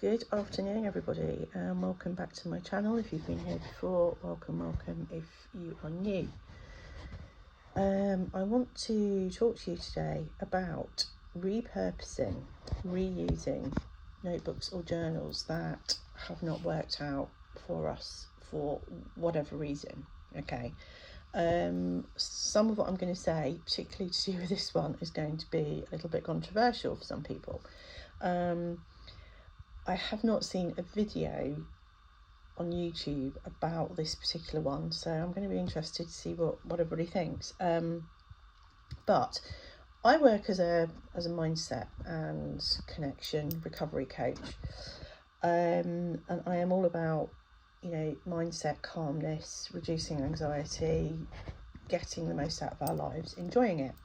Good afternoon everybody, and welcome back to my channel. If you've been here before, welcome. If you are new, I want to talk to you today about repurposing, reusing notebooks or journals that have not worked out for us for whatever reason. Okay, some of what I'm going to say, particularly to do with this one, is going to be a little bit controversial for some people. I have not seen a video on YouTube about this particular one, so I'm going to be interested to see what everybody thinks. But I work as a mindset and connection recovery coach, and I am all about, mindset, calmness, reducing anxiety, getting the most out of our lives, enjoying it.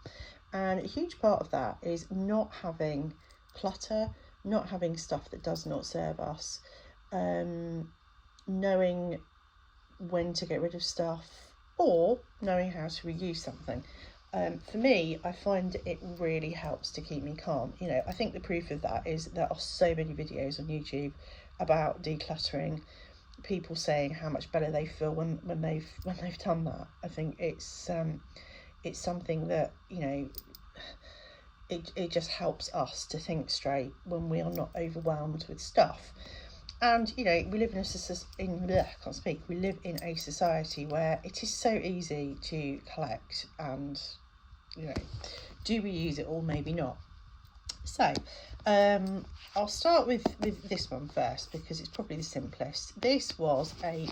And a huge part of that is not having clutter, not having stuff that does not serve us, knowing when to get rid of stuff, or knowing how to reuse something. For me, I find it really helps to keep me calm. I think the proof of that is there are so many videos on YouTube about decluttering, people saying how much better they feel when they've done that. I think it's something that, it just helps us to think straight when we are not overwhelmed with stuff. And we live in we live in a society where it is so easy to collect, and do we use it all? Maybe not. So I'll start with this one first, because it's probably the simplest. This was a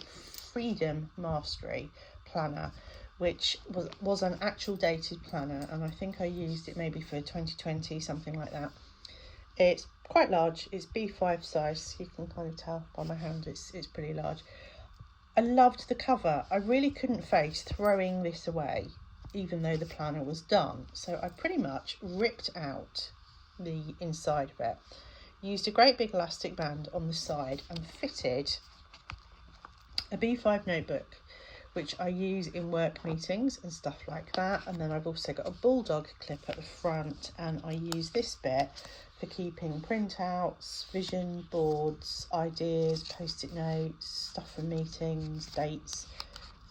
Freedom Mastery planner, which was an actual dated planner, and I think I used it maybe for 2020, something like that. It's quite large, it's B5 size, you can kind of tell by my hand it's pretty large. I loved the cover. I really couldn't face throwing this away, even though the planner was done, so I pretty much ripped out the inside of it, used a great big elastic band on the side, and fitted a B5 notebook, which I use in work meetings and stuff like that. And then I've also got a bulldog clip at the front, and I use this bit for keeping printouts, vision boards, ideas, post-it notes, stuff for meetings, dates,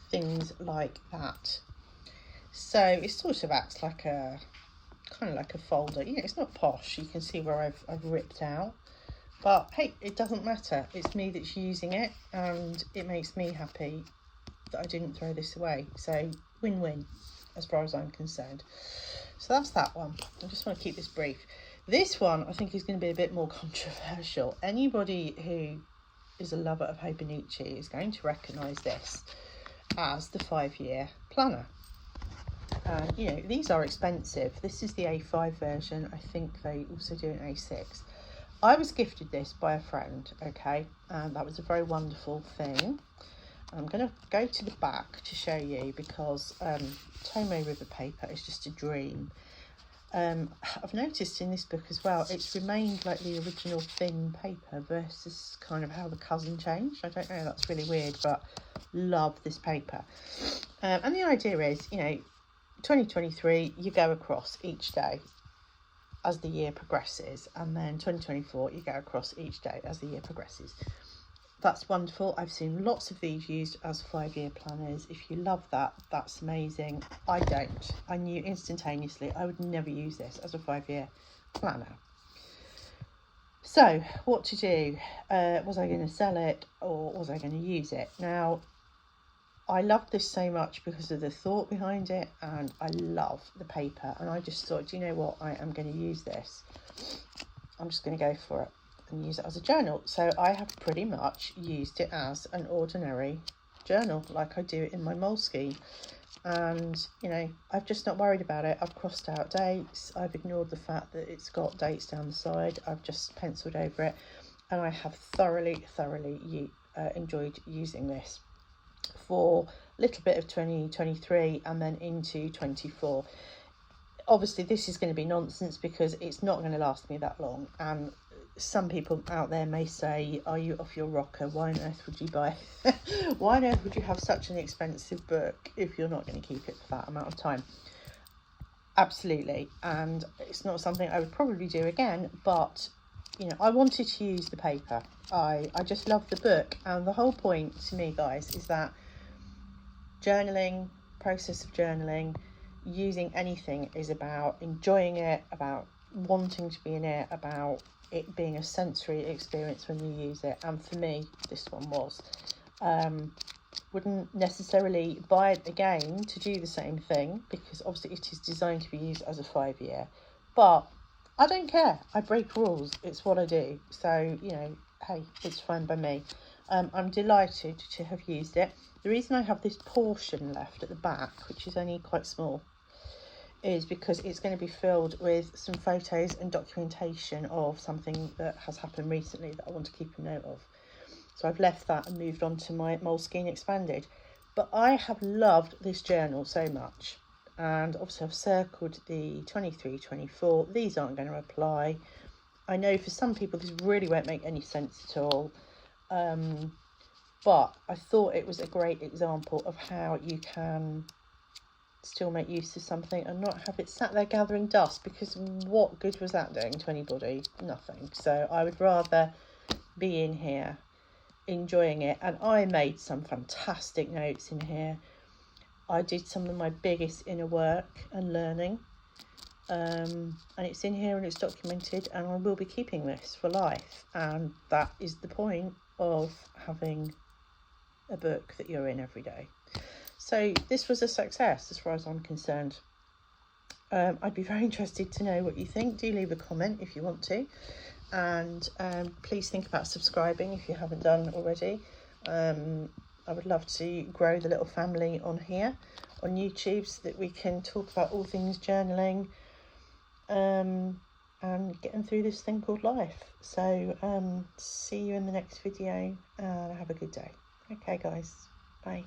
things like that. So it sort of acts like a kind of like a folder. It's not posh. You can see where I've ripped out, but hey, it doesn't matter. It's me that's using it, and it makes me happy that I didn't throw this away. So win-win as far as I'm concerned. So that's that one. I just want to keep this brief. This one I think is going to be a bit more controversial. Anybody who is a lover of Hobonichi is going to recognise this as the 5-year planner. And these are expensive. This is the A5 version. I think they also do an A6. I was gifted this by a friend, okay, and that was a very wonderful thing. I'm going to go to the back to show you, because Tomo River paper is just a dream. I've noticed in this book as well, it's remained like the original thin paper versus kind of how the cousin changed. I don't know, that's really weird, but love this paper. And the idea is, 2023, you go across each day as the year progresses, and then 2024, you go across each day as the year progresses. That's wonderful. I've seen lots of these used as 5-year planners. If you love that, that's amazing. I don't. I knew instantaneously I would never use this as a 5-year planner. So what to do? Was I going to sell it, or was I going to use it? Now, I loved this so much because of the thought behind it, and I love the paper, and I just thought, you know what, I am going to use this. I'm just going to go for it and use it as a journal. So I have pretty much used it as an ordinary journal, like I do it in my Moleskine. And I've just not worried about it. I've crossed out dates, I've ignored the fact that it's got dates down the side, I've just penciled over it, and I have thoroughly enjoyed using this for a little bit of 2023 and then into 24. Obviously this is going to be nonsense, because it's not going to last me that long, and some people out there may say, are you off your rocker? Why on earth would you buy why on earth would you have such an expensive book if you're not going to keep it for that amount of time? Absolutely. And it's not something I would probably do again, but you know, I wanted to use the paper. I just love the book, and the whole point to me, guys, is that journaling, process of journaling, using anything is about enjoying it, about wanting to be in it, about it being a sensory experience when you use it. And for me, this one was. Wouldn't necessarily buy it again to do the same thing, because obviously it is designed to be used as a 5-year, but I don't care. I break rules. It's what I do. So, you know, hey, it's fine by me. I'm delighted to have used it. The reason I have this portion left at the back, which is only quite small, is because it's going to be filled with some photos and documentation of something that has happened recently that I want to keep a note of. So I've left that and moved on to my Moleskine Expanded. But I have loved this journal so much. And obviously I've circled the 23, 24. These aren't going to apply. I know for some people this really won't make any sense at all. But I thought it was a great example of how you can still make use of something and not have it sat there gathering dust, because what good was that doing to anybody? Nothing. So I would rather be in here enjoying it. And I made some fantastic notes in here. I did some of my biggest inner work and learning, and it's in here and it's documented, and I will be keeping this for life. And that is the point of having a book that you're in every day. So this was a success as far as I'm concerned. I'd be very interested to know what you think. Do leave a comment if you want to, and please think about subscribing if you haven't done already. I would love to grow the little family on here on YouTube, so that we can talk about all things journaling and getting through this thing called life. So see you in the next video, and have a good day. Okay guys, bye.